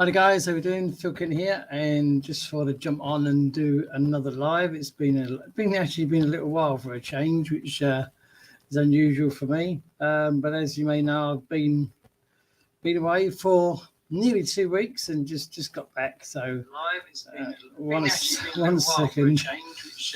Hi guys, how we doing? Phil Kent here, and just thought I'd jump on and do another live. It's been a little while for a change, which is unusual for me. But as you may know, I've been away for nearly 2 weeks and just got back. So Live. It's been one actually been a one little while for a second. change, which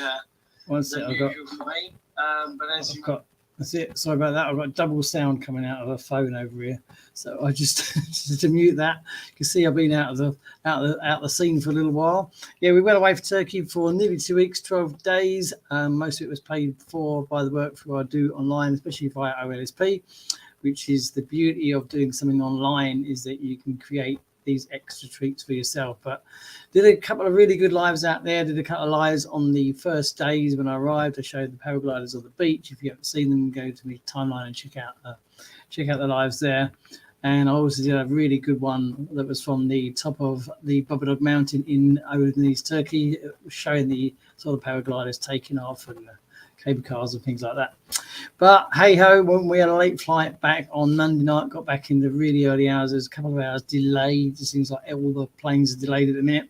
One is second. unusual for me. But as I've you got. That's it. Sorry about that. I've got double sound coming out of a phone over here, so I just to mute that. You can see I've been out of the scene for a little while. Yeah, we went away for Turkey for nearly 2 weeks, 12 days. Most of it was paid for by the work I do online, especially via OLSP, which is the beauty of doing something online, is that you can create these extra treats for yourself. But did a couple of really good lives out there. Did a couple of lives on the first days when I arrived. I showed the paragliders on the beach. If you haven't seen them, go to my timeline and check out the lives there. And I also did a really good one that was from the top of the Babadog Mountain in East Turkey, showing the sort of paragliders taking off and cable cars and things like that. But hey ho, when we had a late flight back on Monday night, got back in the really early hours. There's a couple of hours delayed. It seems like all the planes are delayed at the minute.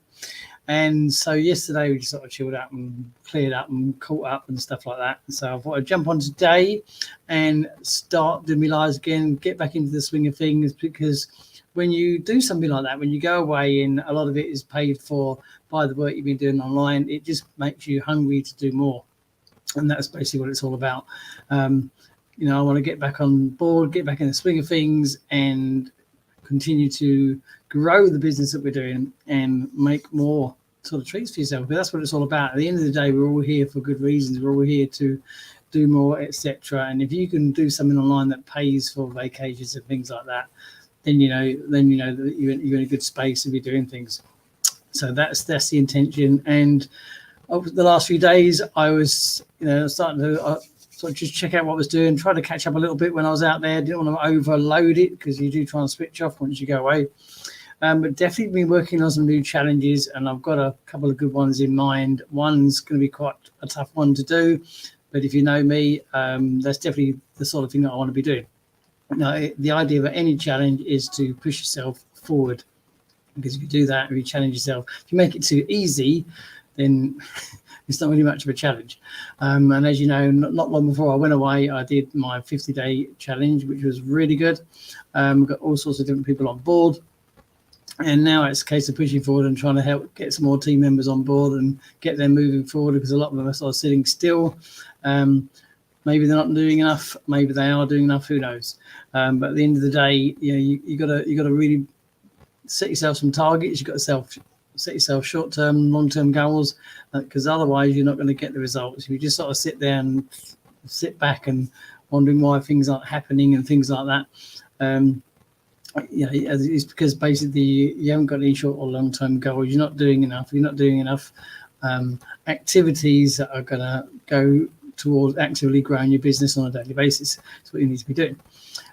And so yesterday we just sort of chilled out and cleared up and caught up and stuff like that. So I thought I'd jump on today and start doing my lives again, get back into the swing of things, because when you do something like that, when you go away and a lot of it is paid for by the work you've been doing online, it just makes you hungry to do more. And that's basically what it's all about. I want to get back on board, get back in the swing of things, and continue to grow the business that we're doing and make more sort of treats for yourself. But that's what it's all about. At the end of the day, we're all here for good reasons. We're all here to do more, etc. And if you can do something online that pays for vacations and things like that, then you know that you're in a good space if you're doing things. So that's the intention. And over the last few days, I was, starting to sort of just check out what I was doing, try to catch up a little bit when I was out there. Didn't want to overload it because you do try and switch off once you go away. But definitely been working on some new challenges, and I've got a couple of good ones in mind. One's going to be quite a tough one to do, but if you know me, that's definitely the sort of thing that I want to be doing. Now, the idea of any challenge is to push yourself forward, because if you do that, if you challenge yourself, if you make it too easy, then it's not really much of a challenge. And as you know, not long before I went away, I did my 50-day challenge, which was really good. Got all sorts of different people on board. And now it's a case of pushing forward and trying to help get some more team members on board and get them moving forward, because a lot of them are sort of sitting still. Maybe they're not doing enough. Maybe they are doing enough. Who knows? But at the end of the day, you got to really set yourself some targets. You've got to set yourself short-term, long-term goals, because otherwise you're not going to get the results. If you just sort of sit there and sit back and wondering why things aren't happening and things like that, it's because basically you haven't got any short or long-term goals. You're not doing enough. You're not doing enough activities that are going to go towards actively growing your business on a daily basis. That's what you need to be doing.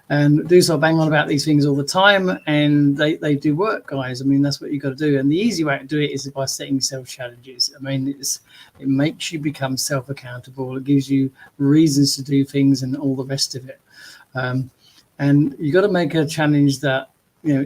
And do so bang on about these things all the time, and they do work, guys. I mean, that's what you've got to do. And the easy way to do it is by setting yourself challenges. I mean, it makes you become self-accountable. It gives you reasons to do things and all the rest of it. And you've got to make a challenge that,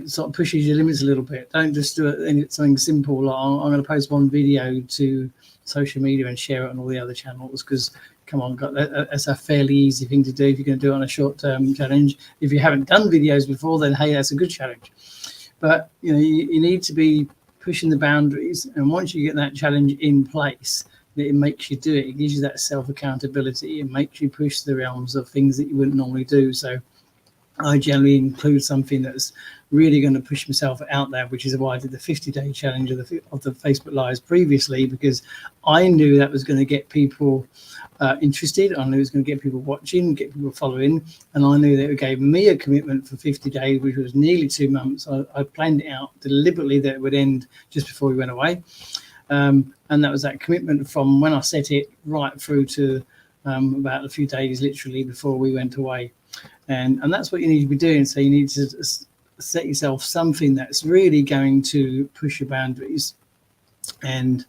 sort of pushes your limits a little bit. Don't just do something simple like, I'm going to post one video to social media and share it on all the other channels, because come on, that's a fairly easy thing to do if you're going to do it on a short-term challenge. If you haven't done videos before, then hey, that's a good challenge. But you need to be pushing the boundaries, and once you get that challenge in place, it makes you do it. It gives you that self-accountability. It makes you push the realms of things that you wouldn't normally do. So I generally include something that's really going to push myself out there, which is why I did the 50-day challenge of the Facebook Lives previously, because I knew that was going to get people interested. I knew it was going to get people watching, get people following, and I knew that it gave me a commitment for 50 days, which was nearly 2 months. I planned it out deliberately that it would end just before we went away, and that was that commitment from when I set it right through to about a few days literally before we went away. And that's what you need to be doing. So you need to set yourself something that's really going to push your boundaries and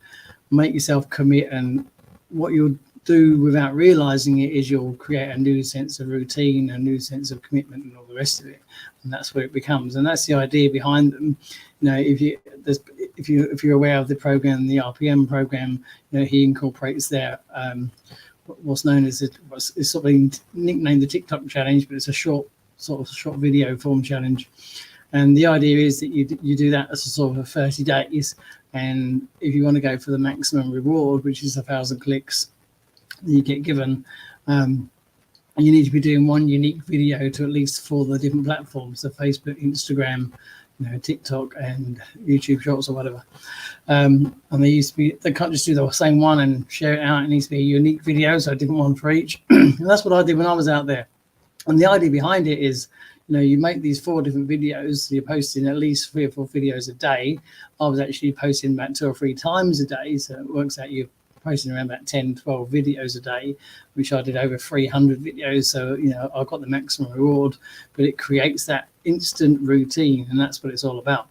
make yourself commit. And what you'll do without realizing it is you'll create a new sense of routine, a new sense of commitment, and all the rest of it. And that's what it becomes. And that's the idea behind them. You know, if you're aware of the program, the RPM program, you know, he incorporates their what's known as it's sort of nicknamed the TikTok challenge, but it's a short video form challenge. And the idea is that you do that as a sort of 30 days. And if you want to go for the maximum reward, which is 1,000 clicks, you get given, you need to be doing one unique video to at least 4 of the different platforms, so Facebook, Instagram, you know, TikTok and YouTube Shorts or whatever. And they can't just do the same one and share it out. It needs to be a unique video, so a different one for each. And that's what I did when I was out there. And the idea behind it is, you know, you make these 4 different videos, you're posting at least 3 or 4 videos a day. I was actually posting about 2 or 3 times a day, so it works out you're posting around about 10, 12 videos a day, which I did over 300 videos. So, you know, I got the maximum reward, but it creates that instant routine, and that's what it's all about.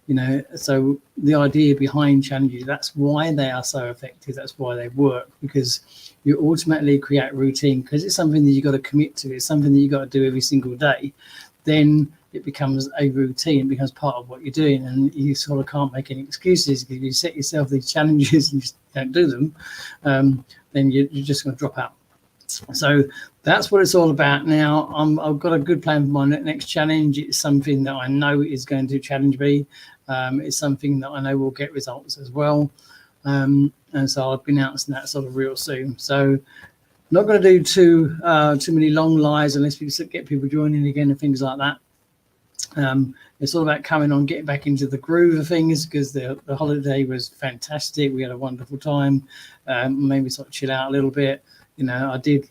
You know, so the idea behind challenges, that's why they are so effective. That's why they work, because you automatically create routine, because it's something that you got to commit to. It's something that you got to do every single day. Then it becomes a routine, it becomes part of what you're doing, and you sort of can't make any excuses. If you set yourself these challenges and you don't do them, then you're just going to drop out. So that's what it's all about. Now I've got a good plan for my next challenge. It's something that I know is going to challenge me. It's something that I know will get results as well. And so I'll be announcing that sort of real soon. So not going to do too many long lives unless we get people joining again and things like that. It's all about coming on, getting back into the groove of things, because the holiday was fantastic. We had a wonderful time. Made me sort of chill out a little bit. You know, I did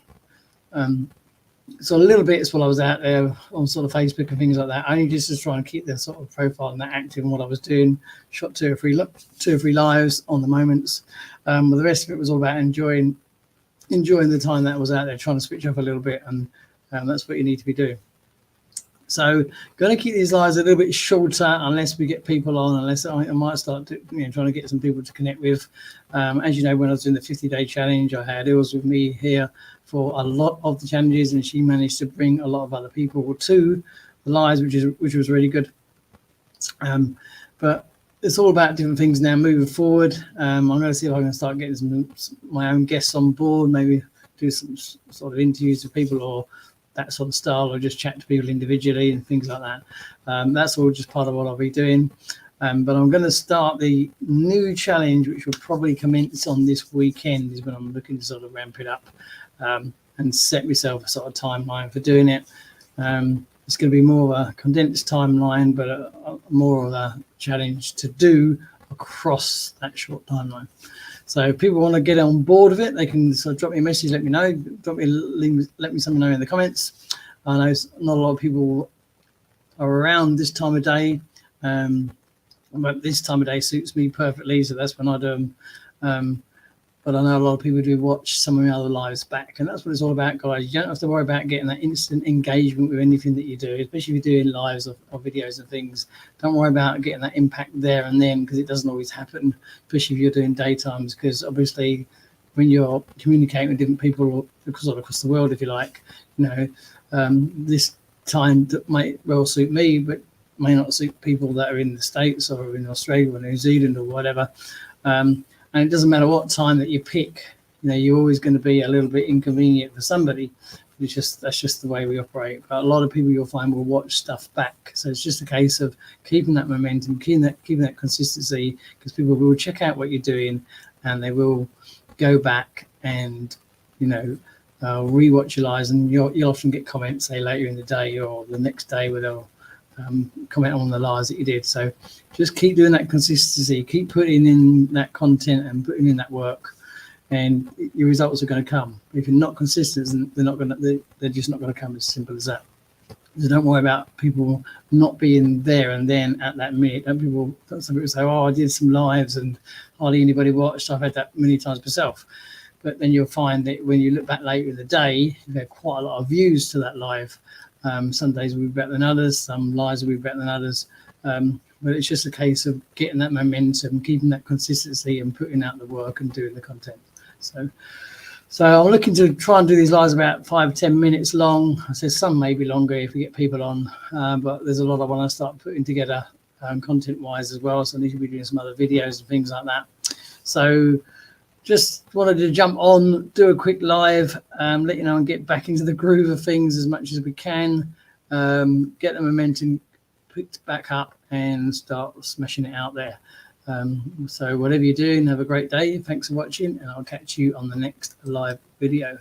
so a little bit while I was out there on sort of Facebook and things like that, only just to try and keep the sort of profile and that active in what I was doing. Shot two or three lives on the moments. But the rest of it was all about enjoying the time that I was out there, trying to switch off a little bit, and that's what you need to be doing. So going to keep these lives a little bit shorter unless we get people on, unless I might start trying to get some people to connect with. As you know, when I was doing the 50-day challenge, I had Ilse with me here for a lot of the challenges, and she managed to bring a lot of other people to the lives, which was really good. But it's all about different things now moving forward. I'm going to see if I can start getting my own guests on board, maybe do some sort of interviews with people or that sort of style, or just chat to people individually and things like that. That's all just part of what I'll be doing. But I'm going to start the new challenge, which will probably commence on this weekend, is when I'm looking to sort of ramp it up and set myself a sort of timeline for doing it. It's going to be more of a condensed timeline, but more of a challenge to do across that short timeline. So if people want to get on board with it, they can sort of drop me a message, let me know, let me something know in the comments. I know not a lot of people are around this time of day, but this time of day suits me perfectly, so that's when I do them. But I know a lot of people do watch some of my other lives back, and that's what it's all about, guys. You don't have to worry about getting that instant engagement with anything that you do, especially if you're doing lives or videos and things. Don't worry about getting that impact there and then, because it doesn't always happen, especially if you're doing daytimes, because obviously when you're communicating with different people across the world, if you like, this time that might well suit me, but may not suit people that are in the States or in Australia or New Zealand or whatever. And it doesn't matter what time that you pick, you're always going to be a little bit inconvenient for somebody. That's just the way we operate. But a lot of people you'll find will watch stuff back. So it's just a case of keeping that momentum, keeping that consistency, because people will check out what you're doing and they will go back and, rewatch your lives, and you'll often get comments, say, later in the day or the next day where they'll comment on the lives that you did. So just keep doing that consistency, keep putting in that content and putting in that work, and your results are going to come. If you're not consistent, they're just not going to come. As simple as that. So don't worry about people not being there and then at that minute. Some people say, I did some lives and hardly anybody watched. I've had that many times myself. But then you'll find that when you look back later in the day, you've had quite a lot of views to that live. Some days will be better than others, some lives will be better than others. But it's just a case of getting that momentum, keeping that consistency and putting out the work and doing the content. So So I'm looking to try and do these lives about 5-10 minutes long. I said some may be longer if we get people on, but there's a lot I want to start putting together content-wise as well. So I need to be doing some other videos and things like that. So just wanted to jump on, do a quick live, let you know, and get back into the groove of things as much as we can, get the momentum picked back up and start smashing it out there. So whatever you're doing, have a great day. Thanks for watching, and I'll catch you on the next live video.